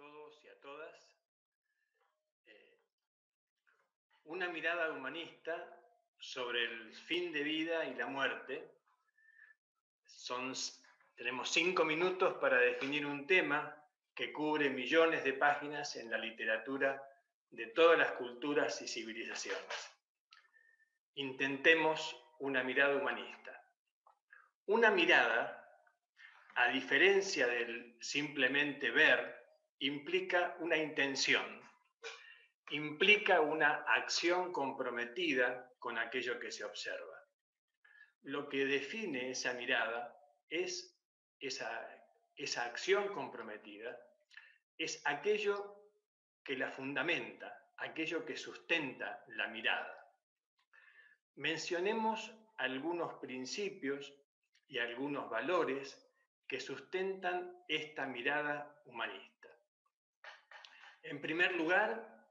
todos y a todas. Una mirada humanista sobre el fin de vida y la muerte. Tenemos 5 minutos para definir un tema que cubre millones de páginas en la literatura de todas las culturas y civilizaciones. Intentemos una mirada humanista. Una mirada, a diferencia del simplemente ver, implica una intención, implica una acción comprometida con aquello que se observa. Lo que define esa mirada es esa acción comprometida, es aquello que la fundamenta, aquello que sustenta la mirada. Mencionemos algunos principios y algunos valores que sustentan esta mirada humanista. En primer lugar,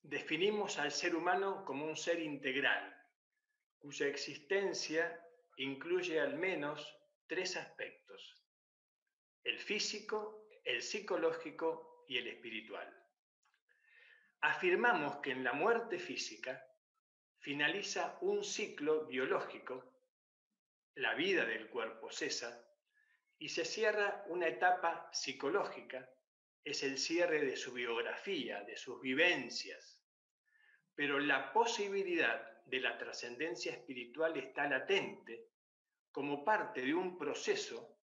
definimos al ser humano como un ser integral, cuya existencia incluye al menos 3 aspectos: el físico, el psicológico y el espiritual. Afirmamos que en la muerte física finaliza un ciclo biológico, la vida del cuerpo cesa, y se cierra una etapa psicológica, es el cierre de su biografía, de sus vivencias. Pero la posibilidad de la trascendencia espiritual está latente como parte de un proceso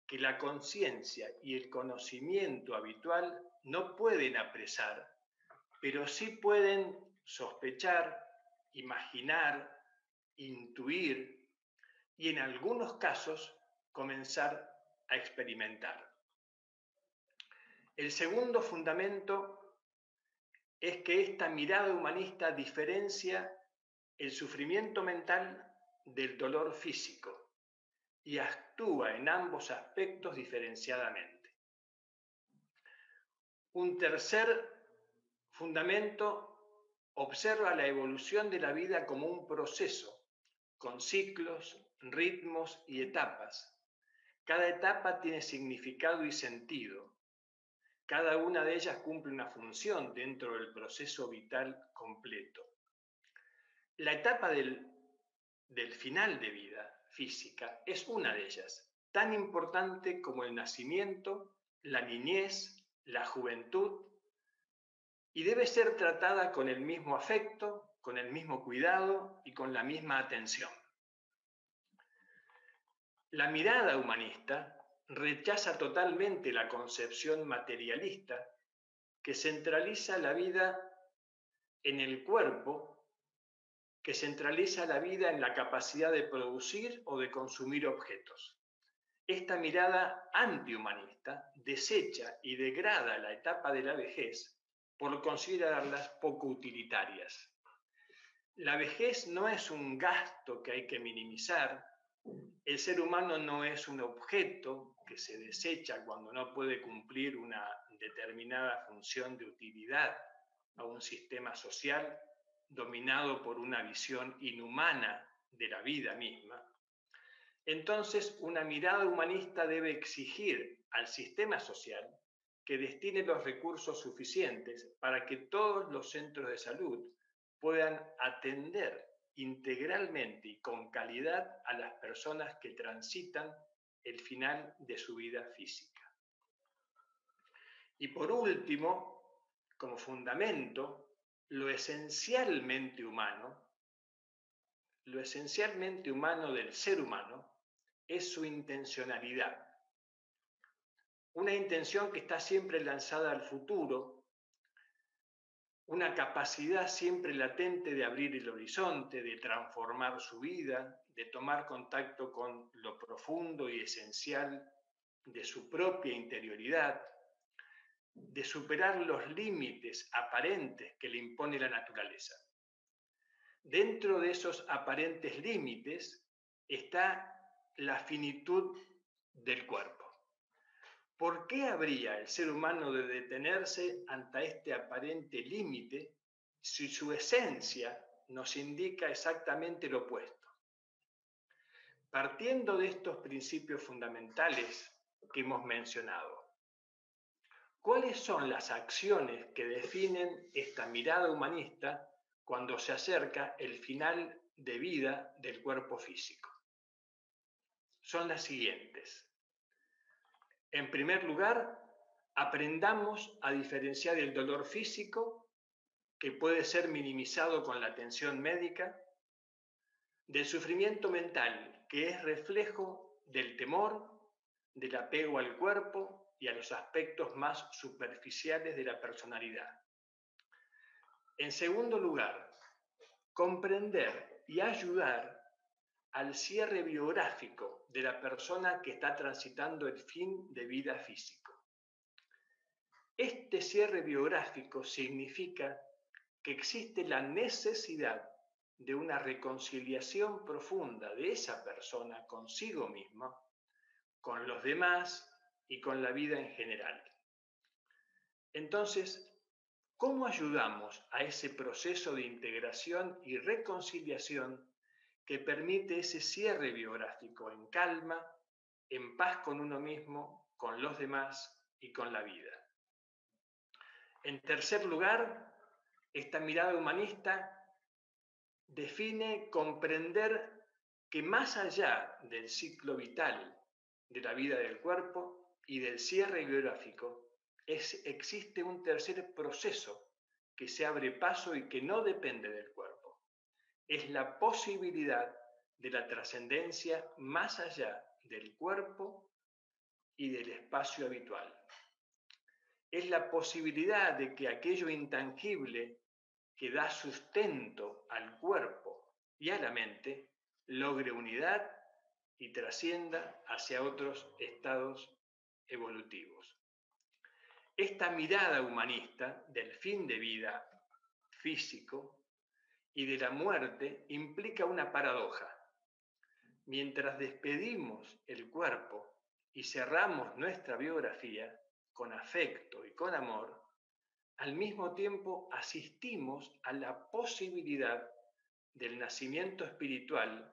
que la conciencia y el conocimiento habitual no pueden apresar, pero sí pueden sospechar, imaginar, intuir y en algunos casos comenzar a experimentar. El segundo fundamento es que esta mirada humanista diferencia el sufrimiento mental del dolor físico y actúa en ambos aspectos diferenciadamente. Un tercer fundamento observa la evolución de la vida como un proceso, con ciclos, ritmos y etapas. Cada etapa tiene significado y sentido. Cada una de ellas cumple una función dentro del proceso vital completo. La etapa del final de vida física es una de ellas, tan importante como el nacimiento, la niñez, la juventud, y debe ser tratada con el mismo afecto, con el mismo cuidado y con la misma atención. La mirada humanista rechaza totalmente la concepción materialista que centraliza la vida en el cuerpo, que centraliza la vida en la capacidad de producir o de consumir objetos. Esta mirada antihumanista desecha y degrada la etapa de la vejez por considerarlas poco utilitarias. La vejez no es un gasto que hay que minimizar. El ser humano no es un objeto que se desecha cuando no puede cumplir una determinada función de utilidad a un sistema social dominado por una visión inhumana de la vida misma. Entonces, una mirada humanista debe exigir al sistema social que destine los recursos suficientes para que todos los centros de salud puedan atender integralmente y con calidad a las personas que transitan el final de su vida física. Y por último, como fundamento, lo esencialmente humano del ser humano es su intencionalidad. Una intención que está siempre lanzada al futuro, una capacidad siempre latente de abrir el horizonte, de transformar su vida, de tomar contacto con lo profundo y esencial de su propia interioridad, de superar los límites aparentes que le impone la naturaleza. Dentro de esos aparentes límites está la finitud del cuerpo. ¿Por qué habría el ser humano de detenerse ante este aparente límite si su esencia nos indica exactamente lo opuesto? Partiendo de estos principios fundamentales que hemos mencionado, ¿cuáles son las acciones que definen esta mirada humanista cuando se acerca el final de vida del cuerpo físico? Son las siguientes. En primer lugar, aprendamos a diferenciar el dolor físico, que puede ser minimizado con la atención médica, del sufrimiento mental, que es reflejo del temor, del apego al cuerpo y a los aspectos más superficiales de la personalidad. En segundo lugar, comprender y ayudar al cierre biográfico de la persona que está transitando el fin de vida físico. Este cierre biográfico significa que existe la necesidad de una reconciliación profunda de esa persona consigo misma, con los demás y con la vida en general. Entonces, ¿cómo ayudamos a ese proceso de integración y reconciliación que permite ese cierre biográfico en calma, en paz con uno mismo, con los demás y con la vida? En tercer lugar, esta mirada humanista define comprender que más allá del ciclo vital de la vida del cuerpo y del cierre biográfico, existe un tercer proceso que se abre paso y que no depende del cuerpo. Es la posibilidad de la trascendencia más allá del cuerpo y del espacio habitual. Es la posibilidad de que aquello intangible que da sustento al cuerpo y a la mente logre unidad y trascienda hacia otros estados evolutivos. Esta mirada humanista del fin de vida físico y de la muerte implica una paradoja. Mientras despedimos el cuerpo y cerramos nuestra biografía con afecto y con amor, al mismo tiempo asistimos a la posibilidad del nacimiento espiritual,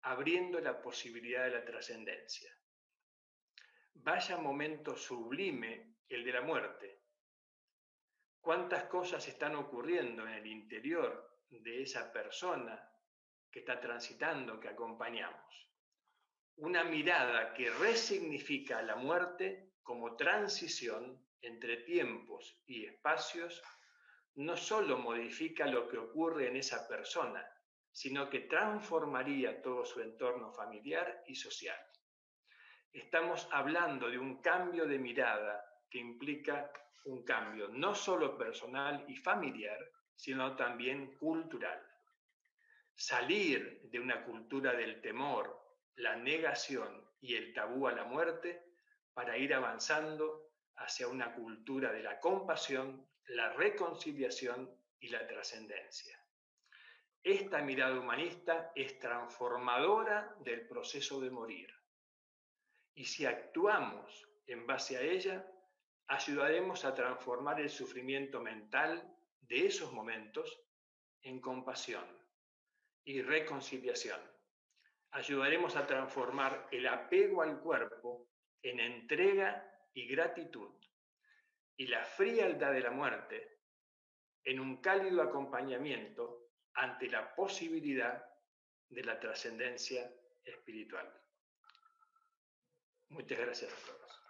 abriendo la posibilidad de la trascendencia. Vaya momento sublime el de la muerte. ¿Cuántas cosas están ocurriendo en el interior de esa persona que está transitando, que acompañamos? Una mirada que resignifica la muerte como transición entre tiempos y espacios no solo modifica lo que ocurre en esa persona, sino que transformaría todo su entorno familiar y social. Estamos hablando de un cambio de mirada que implica un cambio no solo personal y familiar, sino también cultural. Salir de una cultura del temor, la negación y el tabú a la muerte para ir avanzando hacia una cultura de la compasión, la reconciliación y la trascendencia. Esta mirada humanista es transformadora del proceso de morir. Y si actuamos en base a ella, ayudaremos a transformar el sufrimiento mental de esos momentos en compasión y reconciliación. Ayudaremos a transformar el apego al cuerpo en entrega y gratitud, y la frialdad de la muerte en un cálido acompañamiento ante la posibilidad de la trascendencia espiritual. Muchas gracias a todos.